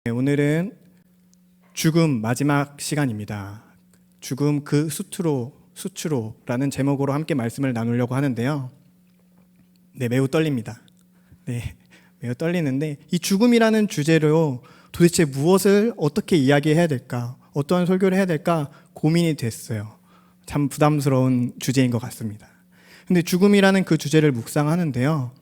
네, 오늘은 죽음 마지막 시간입니다. 죽음 그 수치로라는 제목으로 함께 말씀을 나누려고 하는데요. 네, 매우 떨립니다. 네, 매우 떨리는데 이 죽음이라는 주제로 도대체 무엇을 어떻게 이야기해야 될까, 어떠한 설교를 해야 될까 고민이 됐어요. 참 부담스러운 주제인 것 같습니다. 근데 죽음이라는 그 주제를 묵상하는데요.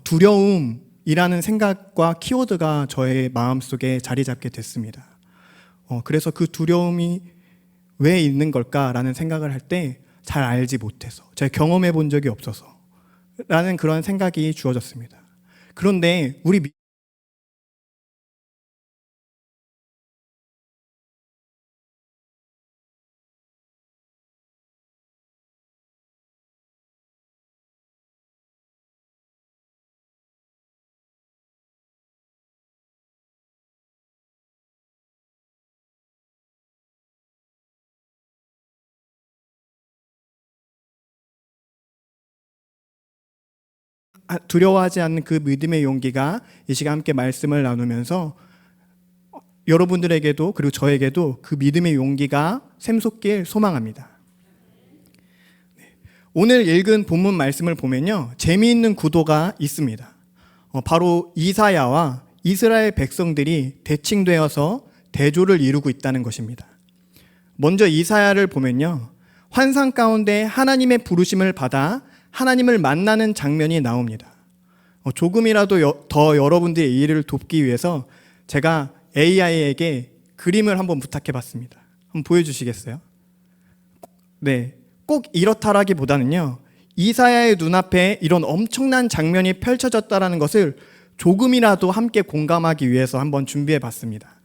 두려움이라는 생각과 키워드가 저의 마음속에 자리 잡게 됐습니다. 그래서 그 두려움이 왜 있는 걸까라는 생각을 할 때 잘 알지 못해서, 제가 경험해 본 적이 없어서 라는 그런 생각이 주어졌습니다. 그런데 우리 두려워하지 않는 그 믿음의 용기가 이 시간 함께 말씀을 나누면서 여러분들에게도 그리고 저에게도 그 믿음의 용기가 샘솟길 소망합니다. 오늘 읽은 본문 말씀을 보면요, 재미있는 구도가 있습니다. 바로 이사야와 이스라엘 백성들이 대칭되어서 대조를 이루고 있다는 것입니다. 먼저 이사야를 보면요, 환상 가운데 하나님의 부르심을 받아 하나님을 만나는 장면이 나옵니다. 조금이라도 더 여러분들의 일을 돕기 위해서 제가 AI에게 그림을 한번 부탁해 봤습니다. 한번 보여주시겠어요? 네, 꼭 이렇다라기보다는요, 이사야의 눈앞에 이런 엄청난 장면이 펼쳐졌다는 것을 조금이라도 함께 공감하기 위해서 한번 준비해 봤습니다.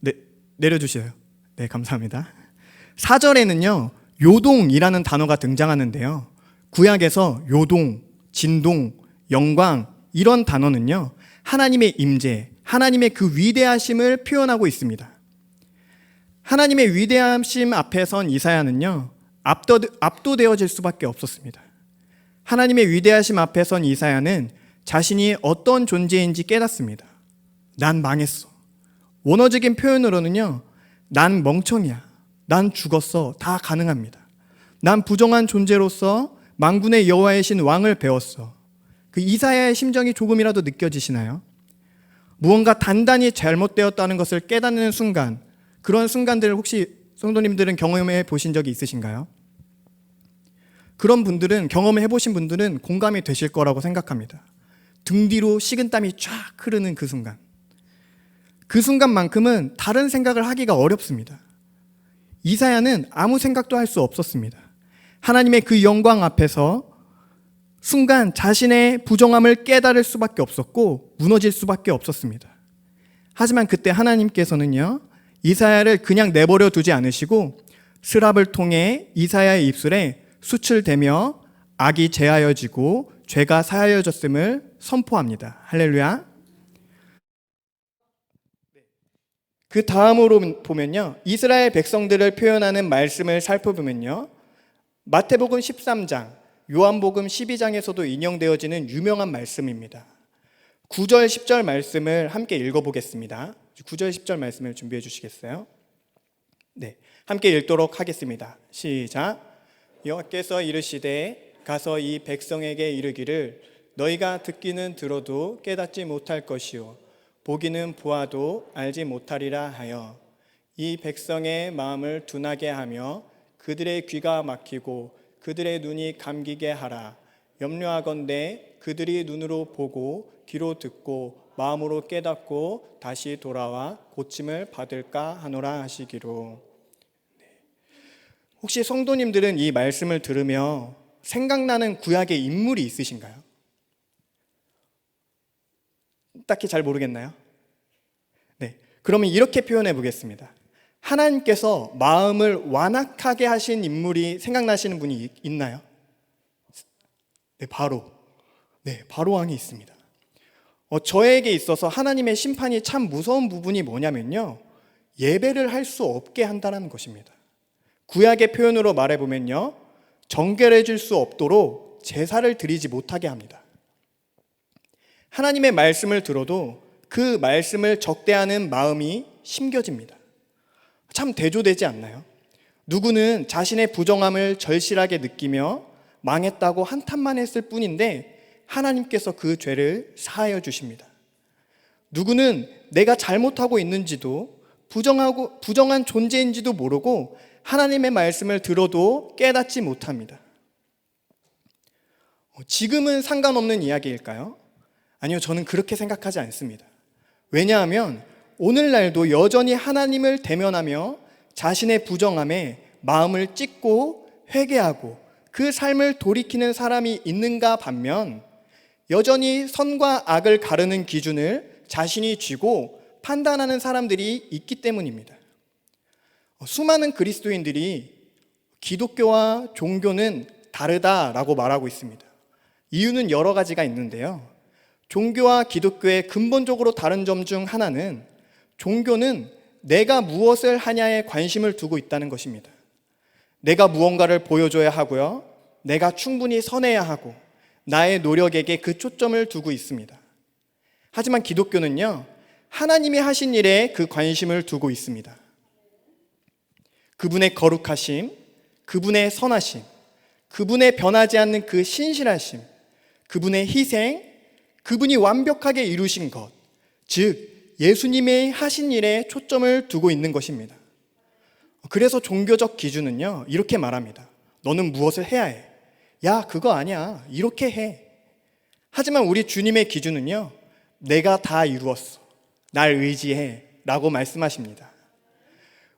네, 내려주세요. 네, 감사합니다. 4절에는요, 요동이라는 단어가 등장하는데요, 구약에서 요동, 진동, 영광 이런 단어는요, 하나님의 임재, 하나님의 그 위대하심을 표현하고 있습니다. 하나님의 위대하심 앞에 선 이사야는요, 압도되어질 수밖에 없었습니다. 하나님의 위대하심 앞에 선 이사야는 자신이 어떤 존재인지 깨닫습니다. 난 망했어. 원어적인 표현으로는요, 난 멍청이야, 난 죽었어, 다 가능합니다. 난 부정한 존재로서 만군의 여호와의 신 왕을 배웠어. 그 이사야의 심정이 조금이라도 느껴지시나요? 무언가 단단히 잘못되었다는 것을 깨닫는 순간, 그런 순간들을 혹시 성도님들은 경험해 보신 적이 있으신가요? 그런 분들은, 경험해 보신 분들은 공감이 되실 거라고 생각합니다. 등 뒤로 식은땀이 쫙 흐르는 그 순간, 그 순간만큼은 다른 생각을 하기가 어렵습니다. 이사야는 아무 생각도 할 수 없었습니다. 하나님의 그 영광 앞에서 순간 자신의 부정함을 깨달을 수밖에 없었고 무너질 수밖에 없었습니다. 하지만 그때 하나님께서는요, 이사야를 그냥 내버려 두지 않으시고 스랍을 통해 이사야의 입술에 수출되며 악이 제하여지고 죄가 사하여졌음을 선포합니다. 할렐루야. 그 다음으로 보면요, 이스라엘 백성들을 표현하는 말씀을 살펴보면요, 마태복음 13장, 요한복음 12장에서도 인용되어지는 유명한 말씀입니다. 9절 10절 말씀을 함께 읽어보겠습니다. 9절 10절 말씀을 준비해 주시겠어요? 네, 함께 읽도록 하겠습니다. 시작. 여호와께서 이르시되 가서 이 백성에게 이르기를 너희가 듣기는 들어도 깨닫지 못할 것이요 보기는 보아도 알지 못하리라 하여 이 백성의 마음을 둔하게 하며 그들의 귀가 막히고 그들의 눈이 감기게 하라. 염려하건대 그들이 눈으로 보고 귀로 듣고 마음으로 깨닫고 다시 돌아와 고침을 받을까 하노라 하시기로. 혹시 성도님들은 이 말씀을 들으며 생각나는 구약의 인물이 있으신가요? 딱히 잘 모르겠나요? 네, 그러면 이렇게 표현해 보겠습니다. 하나님께서 마음을 완악하게 하신 인물이 생각나시는 분이 있나요? 네, 바로 왕이 있습니다. 저에게 있어서 하나님의 심판이 참 무서운 부분이 뭐냐면요, 예배를 할 수 없게 한다는 것입니다. 구약의 표현으로 말해보면요, 정결해 줄 수 없도록 제사를 드리지 못하게 합니다. 하나님의 말씀을 들어도 그 말씀을 적대하는 마음이 심겨집니다. 참 대조되지 않나요? 누구는 자신의 부정함을 절실하게 느끼며 망했다고 한탄만 했을 뿐인데 하나님께서 그 죄를 사하여 주십니다. 누구는 내가 잘못하고 있는지도 부정한 존재인지도 모르고 하나님의 말씀을 들어도 깨닫지 못합니다. 지금은 상관없는 이야기일까요? 아니요, 저는 그렇게 생각하지 않습니다. 왜냐하면 오늘날도 여전히 하나님을 대면하며 자신의 부정함에 마음을 찢고 회개하고 그 삶을 돌이키는 사람이 있는가 반면 여전히 선과 악을 가르는 기준을 자신이 쥐고 판단하는 사람들이 있기 때문입니다. 수많은 그리스도인들이 기독교와 종교는 다르다라고 말하고 있습니다. 이유는 여러 가지가 있는데요. 종교와 기독교의 근본적으로 다른 점 중 하나는 종교는 내가 무엇을 하냐에 관심을 두고 있다는 것입니다. 내가 무언가를 보여줘야 하고요. 내가 충분히 선해야 하고 나의 노력에게 그 초점을 두고 있습니다. 하지만 기독교는요, 하나님이 하신 일에 그 관심을 두고 있습니다. 그분의 거룩하심, 그분의 선하심, 그분의 변하지 않는 그 신실하심, 그분의 희생, 그분이 완벽하게 이루신 것, 즉 예수님의 하신 일에 초점을 두고 있는 것입니다. 그래서 종교적 기준은요, 이렇게 말합니다. 너는 무엇을 해야 해? 야, 그거 아니야. 이렇게 해. 하지만 우리 주님의 기준은요, 내가 다 이루었어. 날 의지해. 라고 말씀하십니다.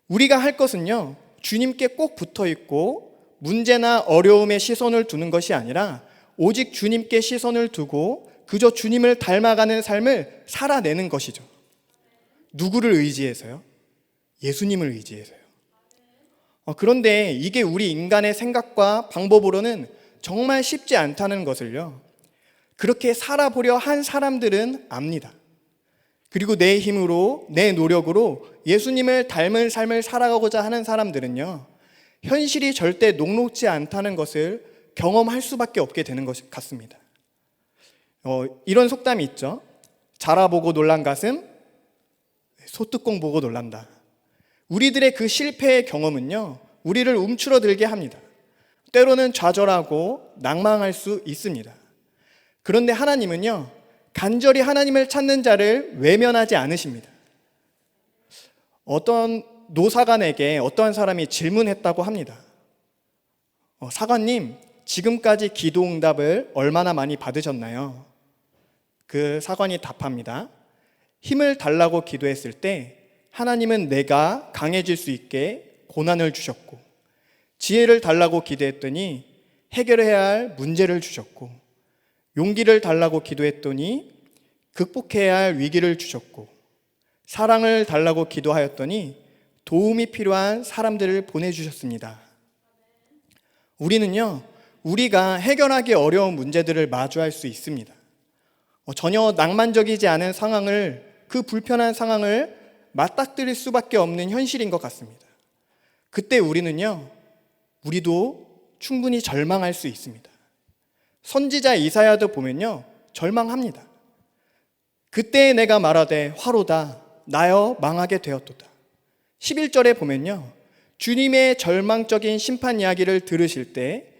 우리가 할 것은요, 주님께 꼭 붙어 있고 문제나 어려움에 시선을 두는 것이 아니라 오직 주님께 시선을 두고 그저 주님을 닮아가는 삶을 살아내는 것이죠. 누구를 의지해서요? 예수님을 의지해서요. 그런데 이게 우리 인간의 생각과 방법으로는 정말 쉽지 않다는 것을요, 그렇게 살아보려 한 사람들은 압니다. 그리고 내 힘으로, 내 노력으로 예수님을 닮은 삶을 살아가고자 하는 사람들은요, 현실이 절대 녹록지 않다는 것을 경험할 수밖에 없게 되는 것 같습니다. 이런 속담이 있죠. 자라보고 놀란 가슴, 소뚜껑 보고 놀란다. 우리들의 그 실패의 경험은요, 우리를 움츠러들게 합니다. 때로는 좌절하고 낭망할 수 있습니다. 그런데 하나님은요, 간절히 하나님을 찾는 자를 외면하지 않으십니다. 어떤 노사관에게 어떠한 사람이 질문했다고 합니다. 사관님, 지금까지 기도 응답을 얼마나 많이 받으셨나요? 그 사관이 답합니다. 힘을 달라고 기도했을 때 하나님은 내가 강해질 수 있게 고난을 주셨고, 지혜를 달라고 기도했더니 해결해야 할 문제를 주셨고, 용기를 달라고 기도했더니 극복해야 할 위기를 주셨고, 사랑을 달라고 기도하였더니 도움이 필요한 사람들을 보내주셨습니다. 우리는요, 우리가 해결하기 어려운 문제들을 마주할 수 있습니다. 전혀 낭만적이지 않은 상황을, 그 불편한 상황을 맞닥뜨릴 수밖에 없는 현실인 것 같습니다. 그때 우리도 충분히 절망할 수 있습니다. 선지자 이사야도 보면요, 절망합니다. 그때 내가 말하되 화로다 나여 망하게 되었도다. 11절에 보면요, 주님의 절망적인 심판 이야기를 들으실 때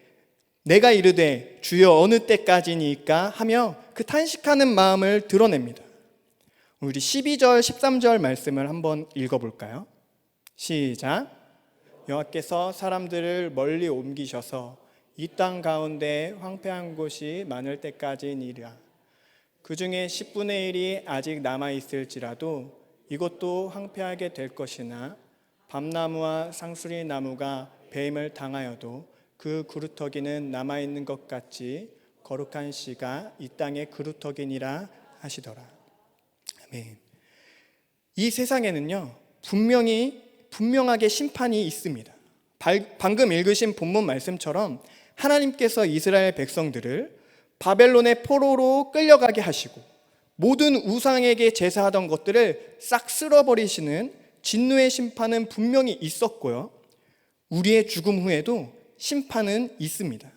내가 이르되 주여 어느 때까지니까 하며 그 탄식하는 마음을 드러냅니다. 우리 12절 13절 말씀을 한번 읽어볼까요? 시작. 여호와께서 사람들을 멀리 옮기셔서 이 땅 가운데 황폐한 곳이 많을 때까지니라. 그 중에 10분의 1이 아직 남아있을지라도 이것도 황폐하게 될 것이나 밤나무와 상수리 나무가 배임을 당하여도 그 그루터기는 남아있는 것 같이 거룩한 씨가 이 땅의 그루터기니라 하시더라. 아멘. 이 세상에는요, 분명하게 심판이 있습니다. 방금 읽으신 본문 말씀처럼 하나님께서 이스라엘 백성들을 바벨론의 포로로 끌려가게 하시고 모든 우상에게 제사하던 것들을 싹 쓸어버리시는 진노의 심판은 분명히 있었고요, 우리의 죽음 후에도 심판은 있습니다.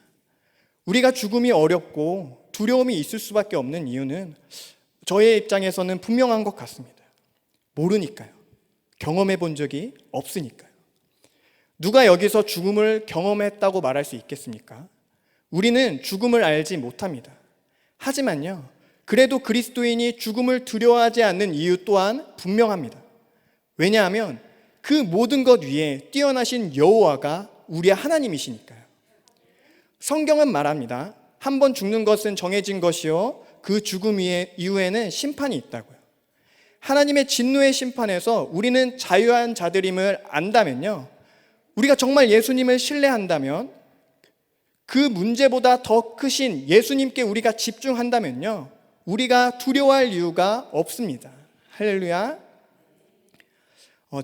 우리가 죽음이 어렵고 두려움이 있을 수밖에 없는 이유는 저의 입장에서는 분명한 것 같습니다. 모르니까요. 경험해 본 적이 없으니까요. 누가 여기서 죽음을 경험했다고 말할 수 있겠습니까? 우리는 죽음을 알지 못합니다. 하지만요, 그래도 그리스도인이 죽음을 두려워하지 않는 이유 또한 분명합니다. 왜냐하면 그 모든 것 위에 뛰어나신 여호와가 우리의 하나님이시니까요. 성경은 말합니다. 한 번 죽는 것은 정해진 것이요, 그 죽음 이후에는 심판이 있다고요. 하나님의 진노의 심판에서 우리는 자유한 자들임을 안다면요, 우리가 정말 예수님을 신뢰한다면, 그 문제보다 더 크신 예수님께 우리가 집중한다면요, 우리가 두려워할 이유가 없습니다. 할렐루야.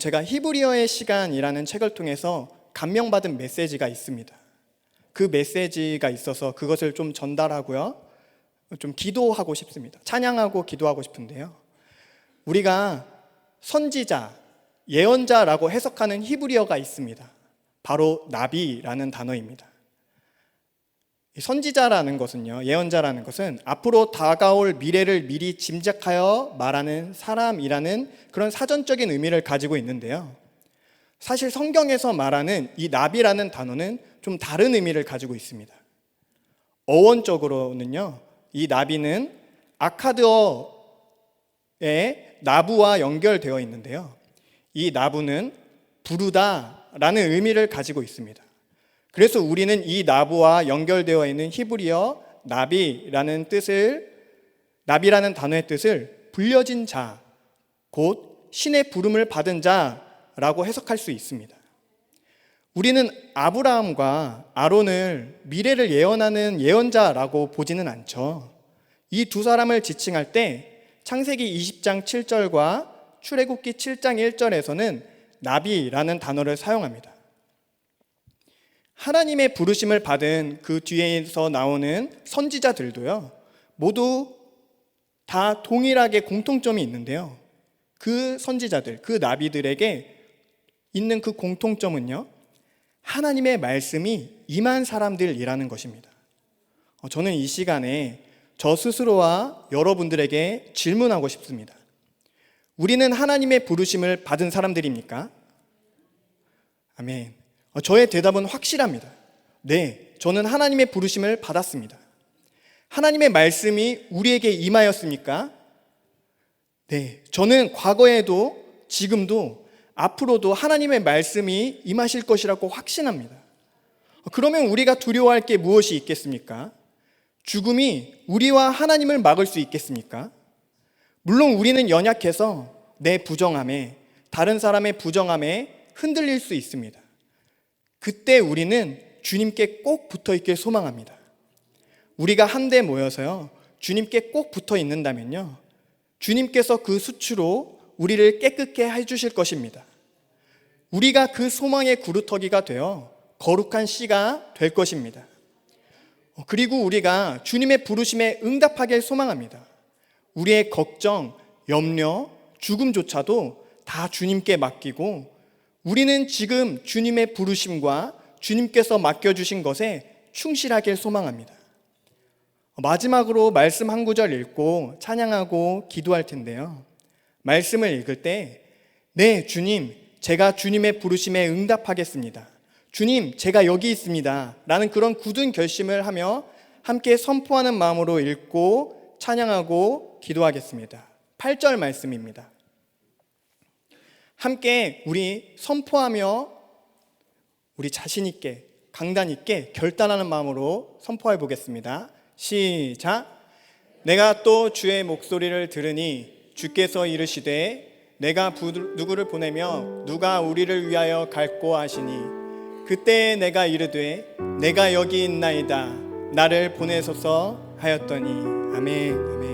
제가 히브리어의 시간이라는 책을 통해서 감명받은 메시지가 있습니다. 그 메시지가 있어서 그것을 좀 전달하고요, 좀 기도하고 싶습니다. 찬양하고 기도하고 싶은데요, 우리가 선지자, 예언자라고 해석하는 히브리어가 있습니다. 바로 나비라는 단어입니다. 선지자라는 것은요, 예언자라는 것은 앞으로 다가올 미래를 미리 짐작하여 말하는 사람이라는 그런 사전적인 의미를 가지고 있는데요, 사실 성경에서 말하는 이 나비라는 단어는 좀 다른 의미를 가지고 있습니다. 어원적으로는요, 이 나비는 아카드어의 나부와 연결되어 있는데요, 이 나부는 부르다라는 의미를 가지고 있습니다. 그래서 우리는 이 나부와 연결되어 있는 히브리어 나비라는 단어의 뜻을 불려진 자, 곧 신의 부름을 받은 자라고 해석할 수 있습니다. 우리는 아브라함과 아론을 미래를 예언하는 예언자라고 보지는 않죠. 이 두 사람을 지칭할 때 창세기 20장 7절과 출애굽기 7장 1절에서는 나비라는 단어를 사용합니다. 하나님의 부르심을 받은 그 뒤에서 나오는 선지자들도요, 모두 다 동일하게 공통점이 있는데요, 그 선지자들, 그 나비들에게 있는 그 공통점은요, 하나님의 말씀이 임한 사람들이라는 것입니다. 저는 이 시간에 저 스스로와 여러분들에게 질문하고 싶습니다. 우리는 하나님의 부르심을 받은 사람들입니까? 아멘. 저의 대답은 확실합니다. 네, 저는 하나님의 부르심을 받았습니다. 하나님의 말씀이 우리에게 임하였습니까? 네, 저는 과거에도 지금도 앞으로도 하나님의 말씀이 임하실 것이라고 확신합니다. 그러면 우리가 두려워할 게 무엇이 있겠습니까? 죽음이 우리와 하나님을 막을 수 있겠습니까? 물론 우리는 연약해서 내 부정함에, 다른 사람의 부정함에 흔들릴 수 있습니다. 그때 우리는 주님께 꼭 붙어 있길 소망합니다. 우리가 한데 모여서요, 주님께 꼭 붙어 있는다면요, 주님께서 그 수치로 우리를 깨끗게 해주실 것입니다. 우리가 그 소망의 구루터기가 되어 거룩한 씨가 될 것입니다. 그리고 우리가 주님의 부르심에 응답하길 소망합니다. 우리의 걱정, 염려, 죽음조차도 다 주님께 맡기고, 우리는 지금 주님의 부르심과 주님께서 맡겨주신 것에 충실하길 소망합니다. 마지막으로 말씀 한 구절 읽고 찬양하고 기도할 텐데요, 말씀을 읽을 때 네, 주님, 제가 주님의 부르심에 응답하겠습니다. 주님, 제가 여기 있습니다. 라는 그런 굳은 결심을 하며 함께 선포하는 마음으로 읽고 찬양하고 기도하겠습니다. 8절 말씀입니다. 함께 우리 선포하며 우리 자신 있게, 강단 있게 결단하는 마음으로 선포해 보겠습니다. 시작. 내가 또 주의 목소리를 들으니 주께서 이르시되 내가 누구를 보내며 누가 우리를 위하여 갈꼬 하시니 그때 내가 이르되 내가 여기 있나이다 나를 보내소서 하였더니. 아멘. 아멘.